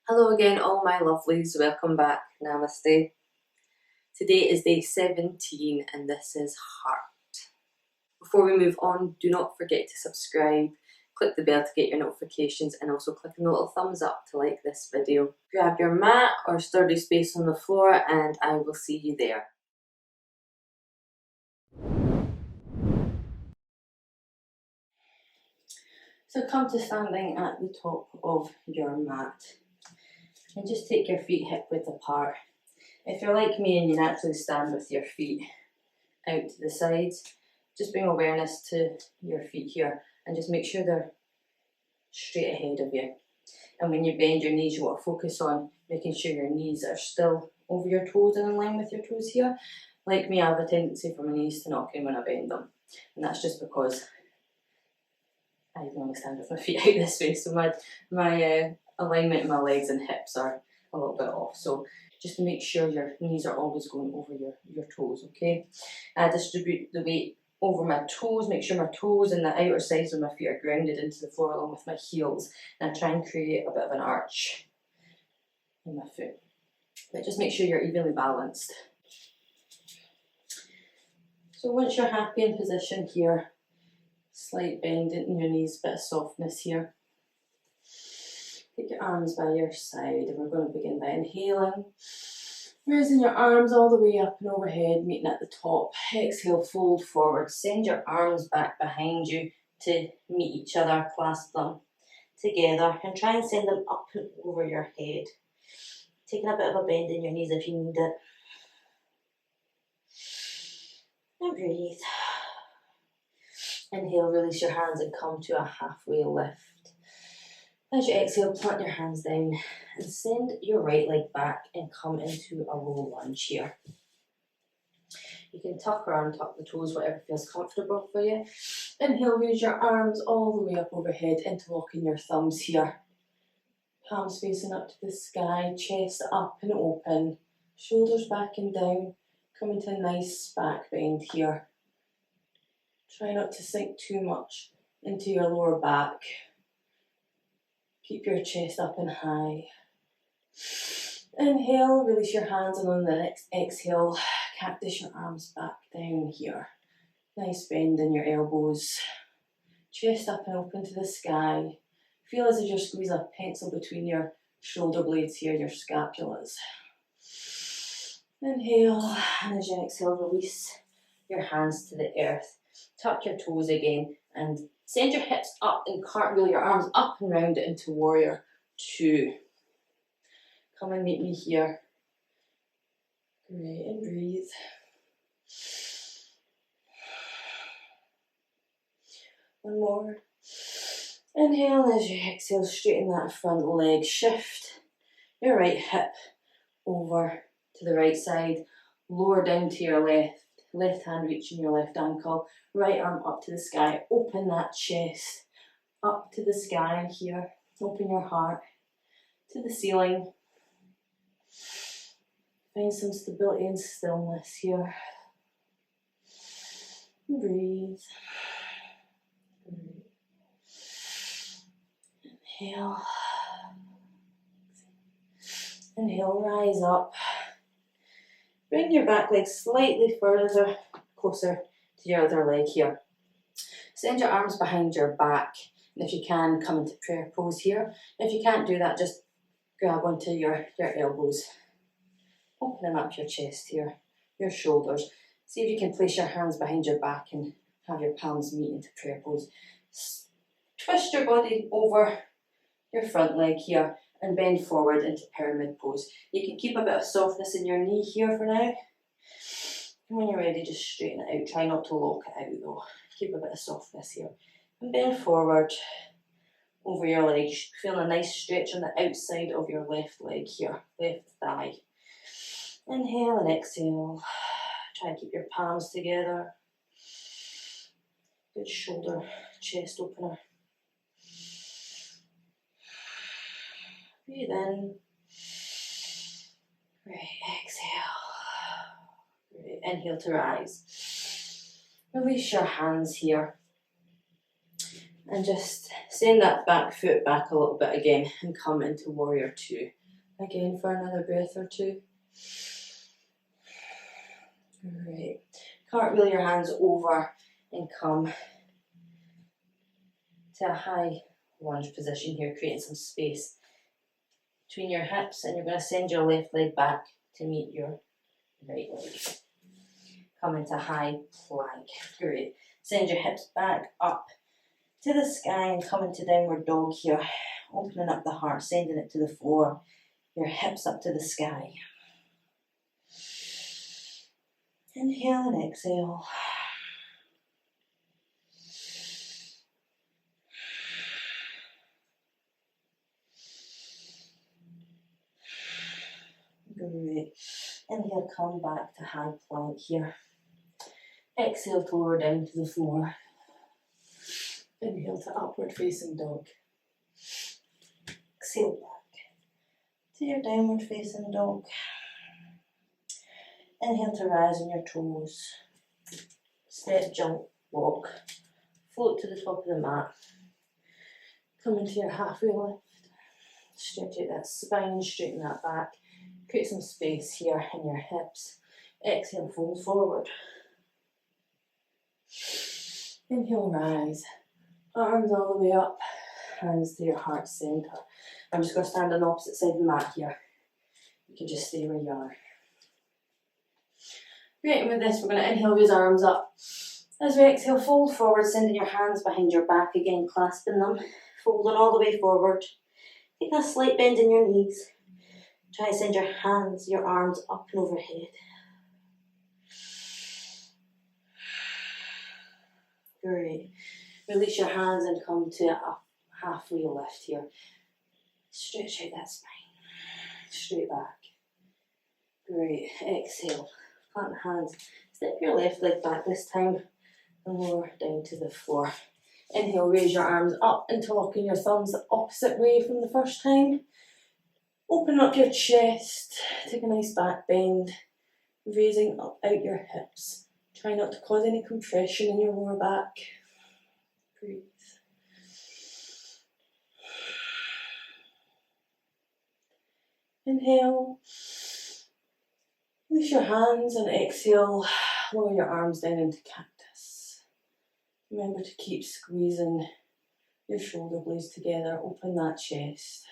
Hello again, all my lovelies. Welcome back. Namaste. Today is day 17 and this is Heart. Before we move on, do not forget to subscribe, click the bell to get your notifications, and also click on the little thumbs up to like this video. Grab your mat or sturdy space on the floor and I will see you there. So come to standing at the top of your mat and just take your feet hip width apart. If you're like me and you naturally stand with your feet out to the sides, just bring awareness to your feet here and just make sure they're straight ahead of you. And when you bend your knees, you want to focus on making sure your knees are still over your toes and in line with your toes here. Like me, I have a tendency for my knees to knock in when I bend them, and that's just because I normally stand with my feet out this way, so my alignment in my legs and hips are a little bit off. So just make sure your knees are always going over your toes, okay? Distribute the weight over my toes, make sure my toes and the outer sides of my feet are grounded into the floor along with my heels, and try and create a bit of an arch in my foot. But just make sure you're evenly balanced. So once you're happy in position here, slight bend in your knees, bit of softness here. Take your arms by your side and we're going to begin by inhaling. Raising your arms all the way up and overhead, meeting at the top. Exhale, fold forward. Send your arms back behind you to meet each other. Clasp them together and try and send them up and over your head. Taking a bit of a bend in your knees if you need it. And breathe. Inhale, release your hands and come to a halfway lift. As you exhale, plant your hands down and send your right leg back and come into a low lunge here. You can tuck or untuck the toes, whatever feels comfortable for you. Inhale, raise your arms all the way up overhead, interlocking your thumbs here. Palms facing up to the sky, chest up and open, shoulders back and down, coming to a nice back bend here. Try not to sink too much into your lower back. Keep your chest up and high. Inhale, release your hands, and on the next exhale, cactus your arms back down here. Nice bend in your elbows. Chest up and open to the sky. Feel as if you're squeezing a pencil between your shoulder blades here, your scapulas. Inhale, and as you exhale, release your hands to the earth. Tuck your toes again and send your hips up and cartwheel your arms up and round it into warrior two. Come and meet me here. Great, and breathe. One more. Inhale, as you exhale, straighten that front leg. Shift your right hip over to the right side. Lower down to your left. Left hand reaching your left ankle. Right arm up to the sky. Open that chest up to the sky here. Open your heart to the ceiling. Find some stability and stillness here. Breathe. Inhale. Inhale, rise up. Bring your back leg slightly further, closer to your other leg here. Send your arms behind your back, and if you can, come into prayer pose here. If you can't do that, just grab onto your elbows. Opening up your chest here, your shoulders. See if you can place your hands behind your back and have your palms meet into prayer pose. Twist your body over your front leg here and bend forward into pyramid pose. You can keep a bit of softness in your knee here for now. And when you're ready, just straighten it out. Try not to lock it out though. Keep a bit of softness here. And bend forward over your leg. Feel a nice stretch on the outside of your left leg here, left thigh. Inhale and exhale. Try and keep your palms together. Good shoulder, chest opener. Breathe in. Great, exhale. Great, inhale to rise. Release your hands here. And just send that back foot back a little bit again and come into warrior two. Again for another breath or two. Great. Cartwheel your hands over and come to a high lunge position here, creating some space between your hips, and you're going to send your left leg back to meet your right leg. Come into high plank. Great. Send your hips back up to the sky and come into downward dog here. Opening up the heart, sending it to the floor. Your hips up to the sky. Inhale and exhale. Great. Inhale, come back to high plank here. Exhale to lower down to the floor. Inhale to upward facing dog. Exhale back to your downward facing dog. Inhale to rise on your toes. Step, jump, walk. Float to the top of the mat. Come into your halfway lift. Stretch out that spine, straighten that back. Create some space here in your hips. Exhale, fold forward. Inhale, rise. Arms all the way up. Hands to your heart center. I'm just going to stand on the opposite side of the mat here. You can just stay where you are. Great, and with this we're going to inhale, raise arms up. As we exhale, fold forward, sending your hands behind your back again, clasping them. Folding all the way forward. Take a slight bend in your knees. Try to send your hands, your arms up and overhead. Great. Release your hands and come to a halfway lift here. Stretch out that spine. Straight back. Great. Exhale. Plant the hands. Step your left leg back this time and lower down to the floor. Inhale, raise your arms up, interlocking your thumbs the opposite way from the first time. Open up your chest. Take a nice back bend. Raising up out your hips. Try not to cause any compression in your lower back. Breathe. Inhale. Release your hands and exhale. Lower your arms down into cactus. Remember to keep squeezing your shoulder blades together. Open that chest.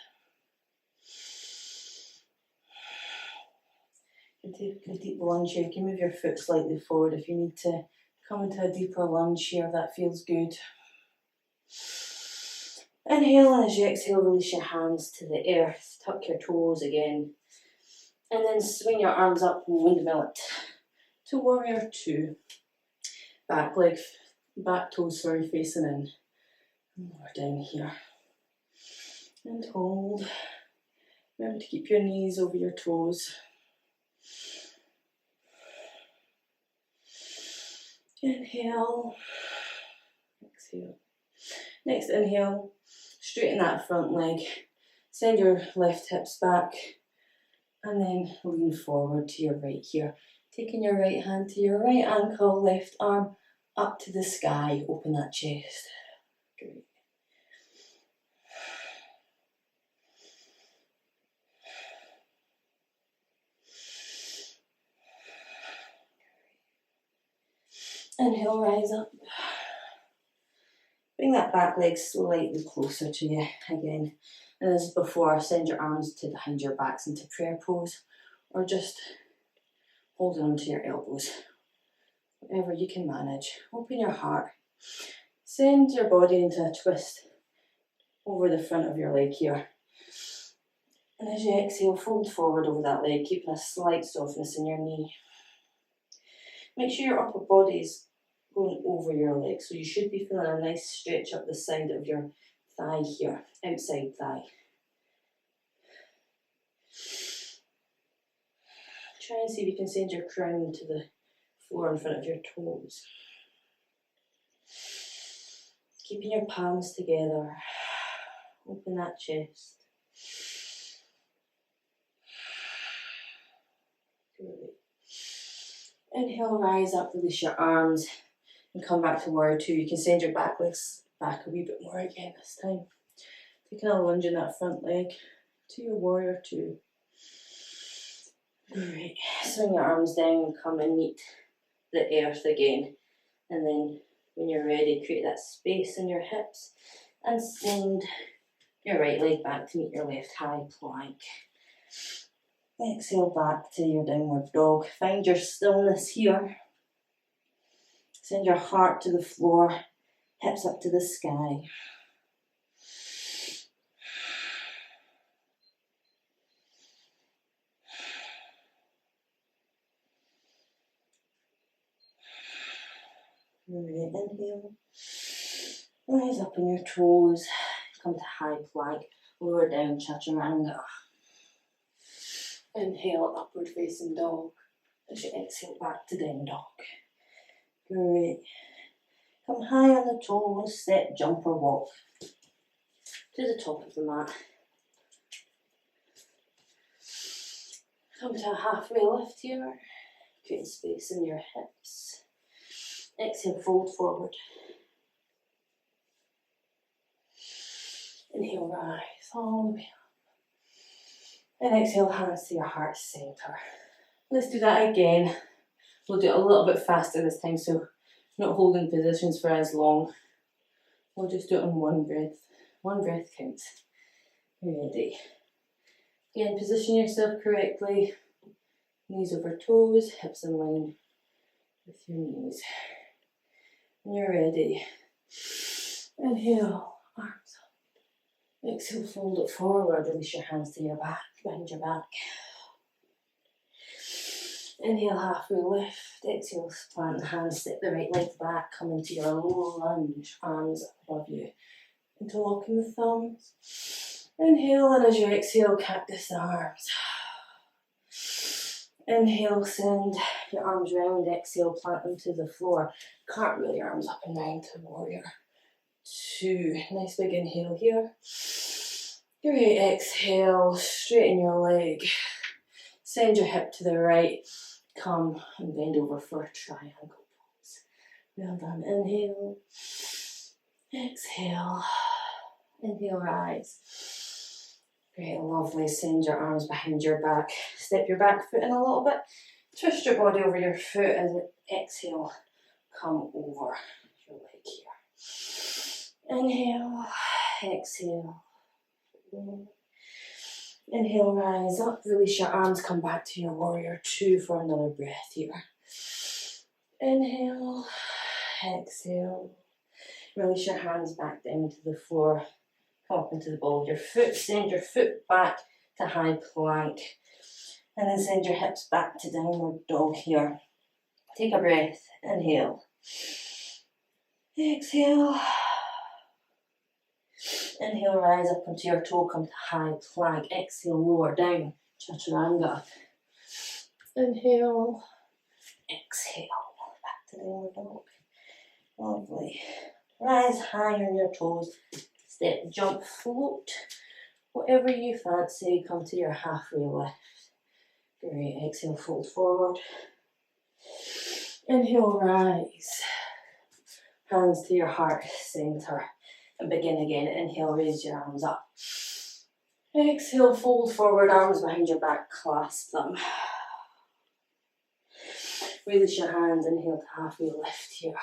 You can take a deep lunge here. You can move your foot slightly forward if you need to come into a deeper lunge here. That feels good. Inhale, and as you exhale, release your hands to the earth. Tuck your toes again. And then swing your arms up and windmill it to warrior two. Back toes facing in. And lower down here. And hold. Remember to keep your knees over your toes. Inhale. Exhale. Next inhale. Straighten that front leg. Send your left hips back. And then lean forward to your right here. Taking your right hand to your right ankle, left arm up to the sky. Open that chest. Great. Inhale, rise up. Bring that back leg slightly closer to you again. And as before, send your arms to behind your backs into prayer pose, or just holding on to your elbows. Whatever you can manage. Open your heart. Send your body into a twist over the front of your leg here. And as you exhale, fold forward over that leg, keeping a slight softness in your knee. Make sure your upper body is going over your leg, so you should be feeling a nice stretch up the side of your thigh here, outside thigh. Try and see if you can send your crown to the floor in front of your toes. Keeping your palms together. Open that chest. Good. Inhale, rise up, release your arms, and come back to warrior two. You can send your back legs back a wee bit more again this time. Taking a lunge in that front leg to your warrior two. Great. Swing your arms down and come and meet the earth again. And then when you're ready, create that space in your hips and send your right leg back to meet your left high plank. Exhale back to your downward dog. Find your stillness here. Send your heart to the floor, hips up to the sky. Inhale. Rise up on your toes. Come to high plank. Lower down, chaturanga. Inhale, upward facing dog. As you exhale, back to down dog. Great. Come high on the toes, step, jump or walk to the top of the mat. Come to a halfway lift here. Create space in your hips. Exhale, fold forward. Inhale, rise all the way up. And exhale, hands to your heart center. Let's do that again. We'll do it a little bit faster this time, so not holding positions for as long. We'll just do it on one breath. One breath counts. Ready. Again, position yourself correctly. Knees over toes, hips in line with your knees. When you're ready, inhale, arms up. Exhale, fold it forward. Release your hands to your back, behind your back. Inhale, halfway lift. Exhale, plant the hands, step the right leg back, come into your low lunge, arms above you. Interlocking the thumbs. Inhale, and as you exhale, cactus arms. Inhale, send your arms round. Exhale, plant them to the floor. Cartwheel your arms up and down to warrior two. Nice big inhale here. Great, exhale, straighten your leg. Send your hip to the right. Come and bend over for a triangle pose. Well done. Inhale. Exhale. Inhale, rise. Great, lovely. Send your arms behind your back. Step your back foot in a little bit. Twist your body over your foot as you exhale. Come over your leg here. Inhale. Exhale. Inhale, rise up, release your arms, come back to your warrior two for another breath here. Inhale, exhale, release your hands back down to the floor, come up into the ball of your foot, send your foot back to high plank, and then send your hips back to downward dog here. Take a breath, inhale, exhale. Inhale, rise up onto your toe, come to high plank. Exhale, lower down, chaturanga. Inhale, exhale, back to downward dog. Lovely. Rise high on your toes, step, jump, float. Whatever you fancy, come to your halfway lift. Great, exhale, fold forward. Inhale, rise. Hands to your heart center. And begin again. Inhale, raise your arms up. Exhale, fold forward, arms behind your back, clasp them. Release your hands, inhale to halfway lift here.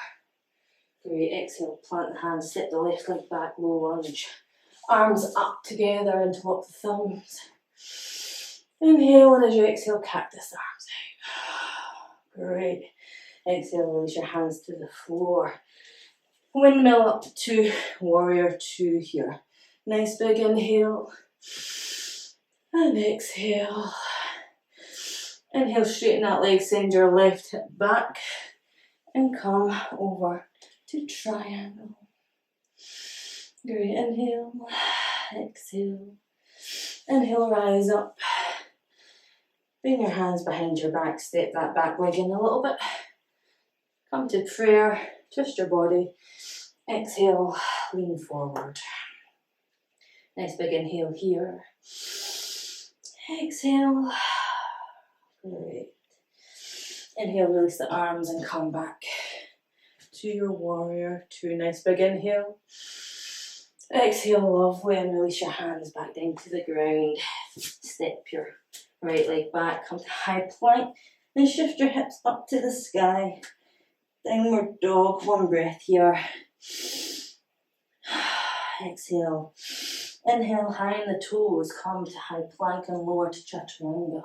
Great, exhale, plant the hands, sit the left leg back, low lunge. Arms up together, interlock the thumbs. Inhale, and as you exhale, cactus arms out. Great. Exhale, release your hands to the floor. Windmill up to warrior two here. Nice big inhale. And exhale. Inhale, straighten that leg, send your left hip back. And come over to triangle. Great, inhale. Exhale. Inhale, rise up. Bring your hands behind your back, step that back leg in a little bit. Come to prayer, twist your body. Exhale, lean forward. Nice big inhale here. Exhale. Great. Inhale, release the arms and come back to your warrior two. Nice big inhale. Exhale, lovely, and release your hands back down to the ground. Step your right leg back, come to high plank, and shift your hips up to the sky. Downward dog, one breath here. Exhale. Inhale, high in the toes, come to high plank and lower to chaturanga.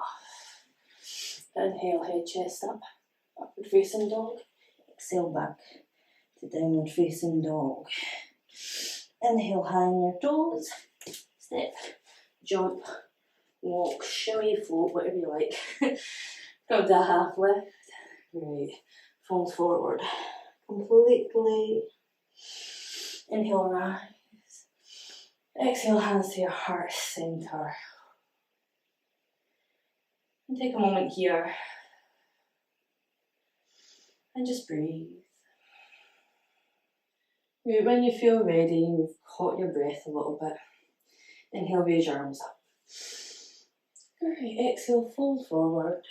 Inhale, head, chest up, upward facing dog. Exhale, back to downward facing dog. Inhale, high on your toes. Step, jump, walk, shimmy, float, whatever you like. Come to a half lift. Great. Fold forward completely. Inhale, rise. Exhale, hands to your heart center. And take a moment here and just breathe. When you feel ready, you've caught your breath a little bit. Inhale, raise your arms up. Great, exhale, fold forward.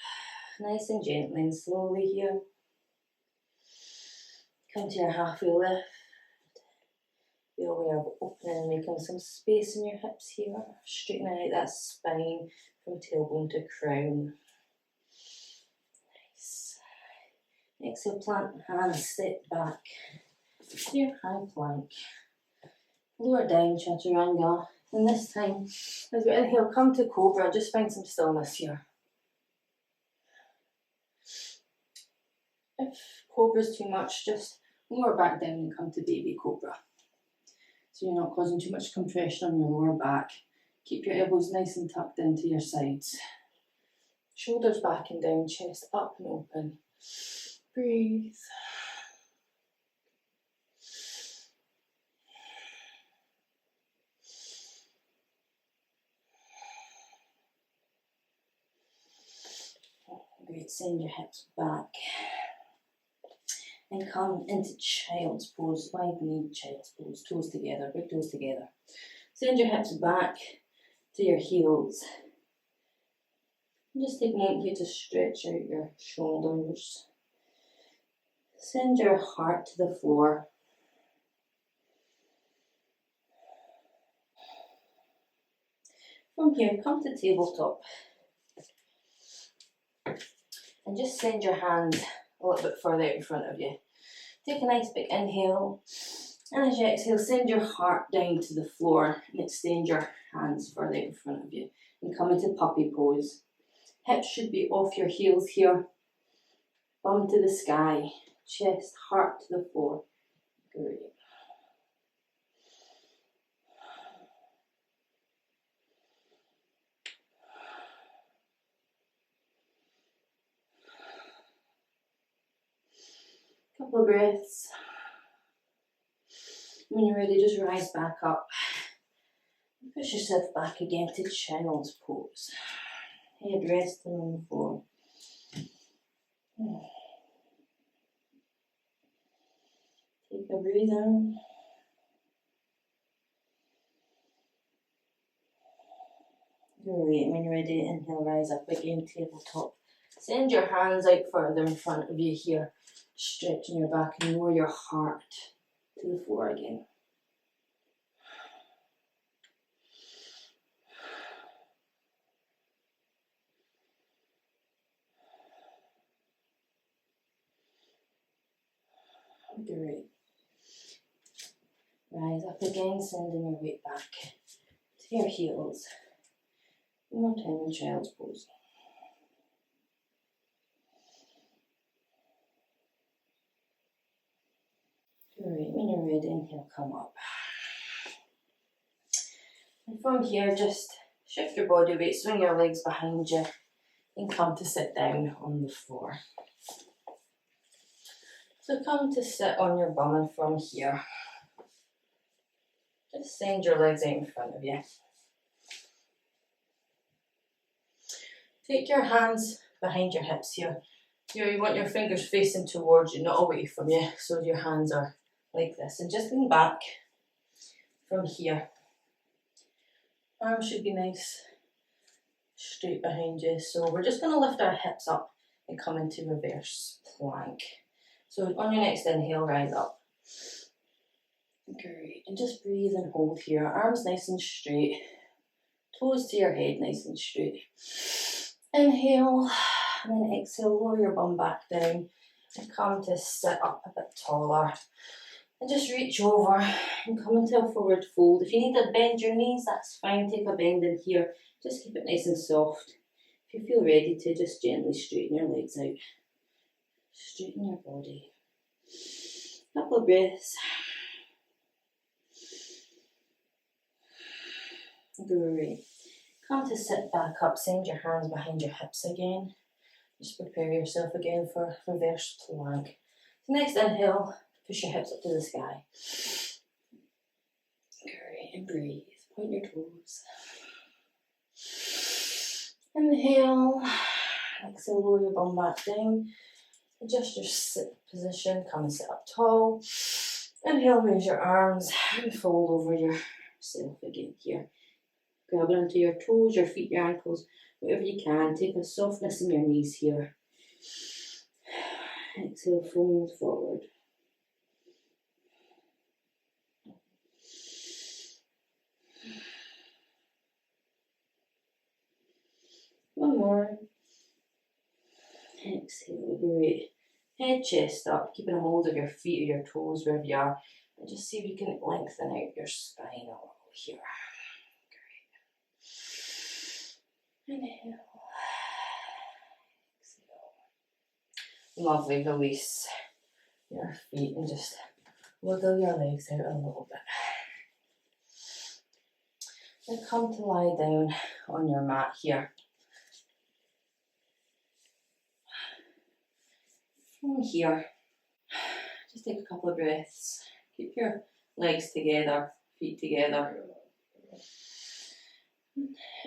Nice and gently and slowly here. Come to your halfway lift. Be aware of opening and making some space in your hips here. Straightening out that spine from tailbone to crown. Nice. Exhale, plant hands, step back to your high plank. Lower down, chaturanga. And this time, as we inhale, come to cobra. Just find some stillness here. If cobra's too much, just lower back down and come to baby cobra. So you're not causing too much compression on your lower back. Keep your elbows nice and tucked into your sides. Shoulders back and down, chest up and open. Breathe. Great, send your hips back. And come into child's pose, wide knee child's pose, toes together, big toes together. Send your hips back to your heels. And just take a moment here to stretch out your shoulders. Send your heart to the floor. From here, come to tabletop. And just send your hands a little bit further out in front of you. Take a nice big inhale, and as you exhale, send your heart down to the floor and extend your hands further out in front of you. And come into puppy pose. Hips should be off your heels here. Bum to the sky, chest, heart to the floor. Great. Couple of breaths. When you're ready, just rise back up. Push yourself back again to child's pose. Head resting on the floor. Take a breather. Great. When you're ready, inhale, rise up again, tabletop. Send your hands out further in front of you here. Stretching your back and lower your heart to the floor again. Great. Rise up again, sending your weight back to your heels. One more time in child's pose. Great, when you're ready, inhale, come up. And from here, just shift your body weight, swing your legs behind you, and come to sit down on the floor. So come to sit on your bum, and from here, just send your legs out in front of you. Take your hands behind your hips here. You want your fingers facing towards you, not away from you, so your hands are like this. And just lean back from here. Arms should be nice, straight behind you. So we're just going to lift our hips up and come into reverse plank. So on your next inhale, rise up. Great, and just breathe and hold here. Arms nice and straight. Toes to your head, nice and straight. Inhale, and then exhale, lower your bum back down and come to sit up a bit taller. And just reach over and come into a forward fold. If you need to bend your knees, that's fine. Take a bend in here. Just keep it nice and soft. If you feel ready to, just gently straighten your legs out. Straighten your body. Couple of breaths. Great. Come to sit back up. Send your hands behind your hips again. Just prepare yourself again for reverse plank. So next inhale, push your hips up to the sky. Great, and breathe. Point your toes. Inhale. Exhale, lower your bum back down. Adjust your sit position. Come and sit up tall. Inhale, raise your arms and fold over yourself again here. Grab onto your toes, your feet, your ankles, whatever you can. Take a softness in your knees here. Exhale, fold forward. One more. Exhale, great. Head, chest up, keeping a hold of your feet or your toes wherever you are. And just see if you can lengthen out your spine a little here. Great. Inhale. Exhale. Lovely, release your feet and just wiggle your legs out a little bit. And come to lie down on your mat here. From here, just take a couple of breaths. Keep your legs together, feet together.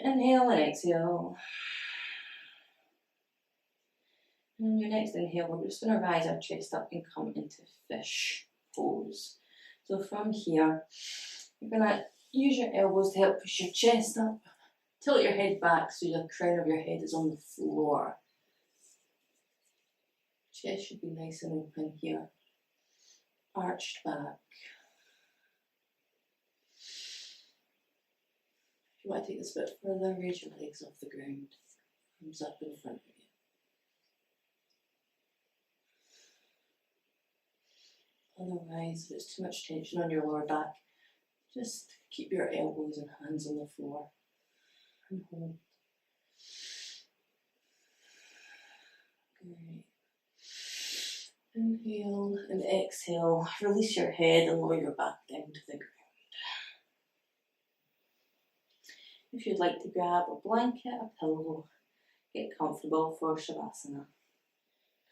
Inhale and exhale. And on your next inhale, we're just going to rise our chest up and come into fish pose. So from here, you're going to use your elbows to help push your chest up. Tilt your head back so the crown of your head is on the floor. Chest should be nice and open here. Arched back. If you want to take this a bit further, raise your legs off the ground. Arms up in front of you. Otherwise, if it's too much tension on your lower back, just keep your elbows and hands on the floor and hold. Great. Inhale and exhale. Release your head and lower your back down to the ground. If you'd like to grab a blanket, a pillow, get comfortable for Shavasana.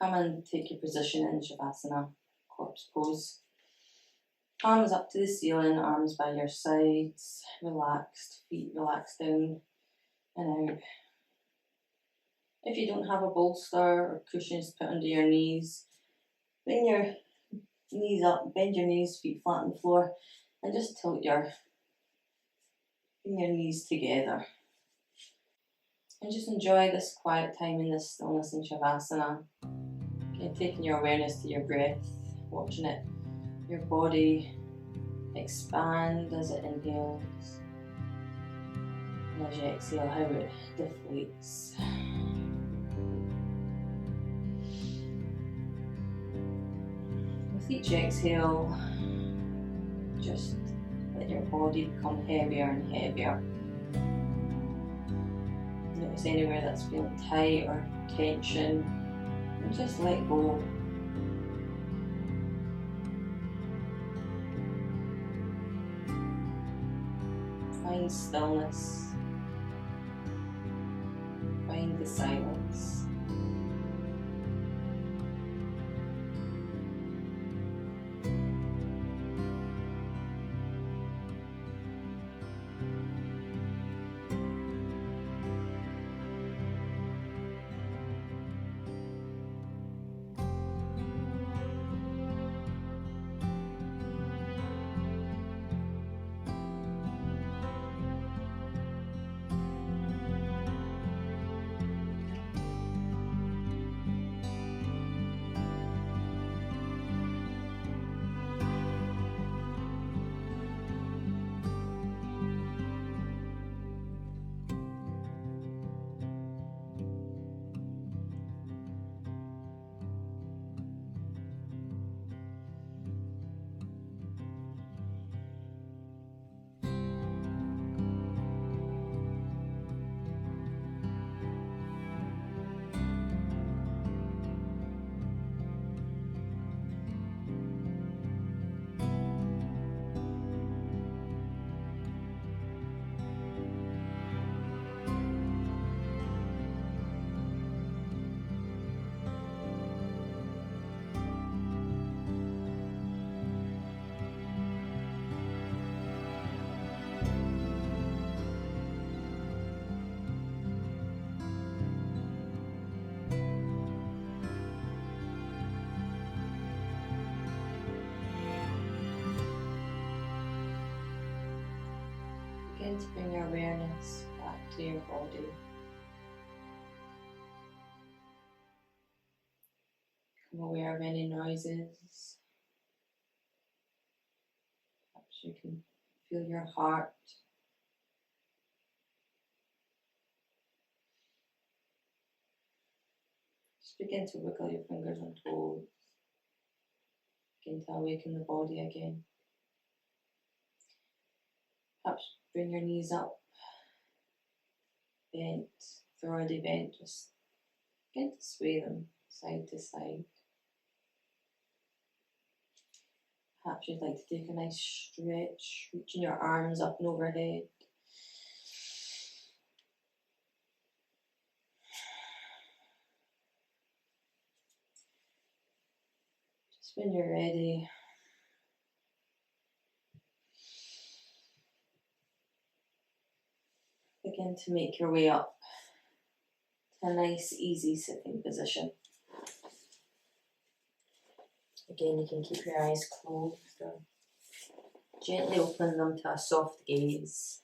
Come and take your position in Shavasana, corpse pose. Palms up to the ceiling, arms by your sides, relaxed, feet relaxed down and out. If you don't have a bolster or cushions to put under your knees, bring your knees up, bend your knees, feet flat on the floor, and just bring your knees together. And just enjoy this quiet time in this stillness in Shavasana. Okay, taking your awareness to your breath, watching it, your body expand as it inhales, and as you exhale, how it deflates. With each exhale, just let your body become heavier and heavier. Notice anywhere that's feeling tight or tension, and just let go. Find stillness. Find the silence. Begin to bring your awareness back to your body. Become aware of any noises. Perhaps you can feel your heart. Just begin to wiggle your fingers and toes. Begin to awaken the body again. Perhaps bring your knees up, bent, if they're already bent, just begin to sway them side to side. Perhaps you'd like to take a nice stretch, reaching your arms up and overhead. Just when you're ready, begin to make your way up to a nice, easy sitting position. Again, you can keep your eyes closed or gently open them to a soft gaze.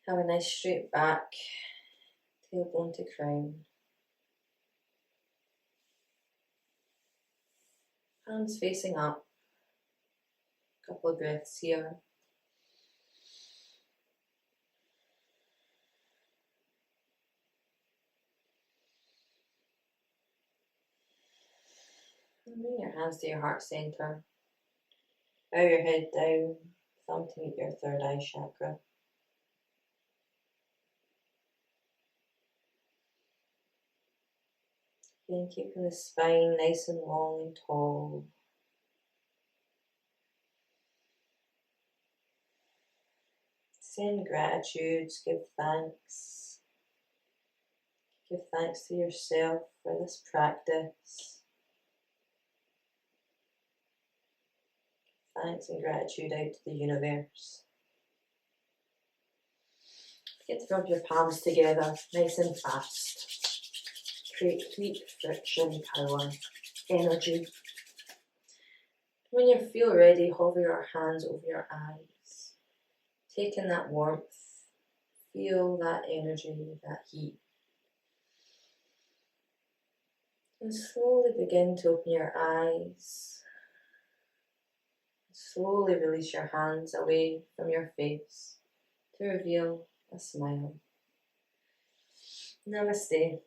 Have a nice straight back, tailbone to crown. Hands facing up. Couple of breaths here. And bring your hands to your heart center. Bow your head down, thumb to meet your third eye chakra. Again, keeping the spine nice and long and tall. Send gratitudes, give thanks. Give thanks to yourself for this practice. Thanks and gratitude out to the universe. Get to rub your palms together nice and fast. Create heat, friction, power, energy. When you feel ready, hover your hands over your eyes. Take in that warmth. Feel that energy, that heat. And slowly begin to open your eyes. Slowly release your hands away from your face to reveal a smile. Namaste.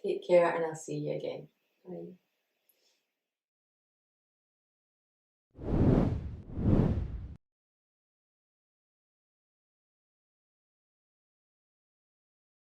Take care and I'll see you again. Bye.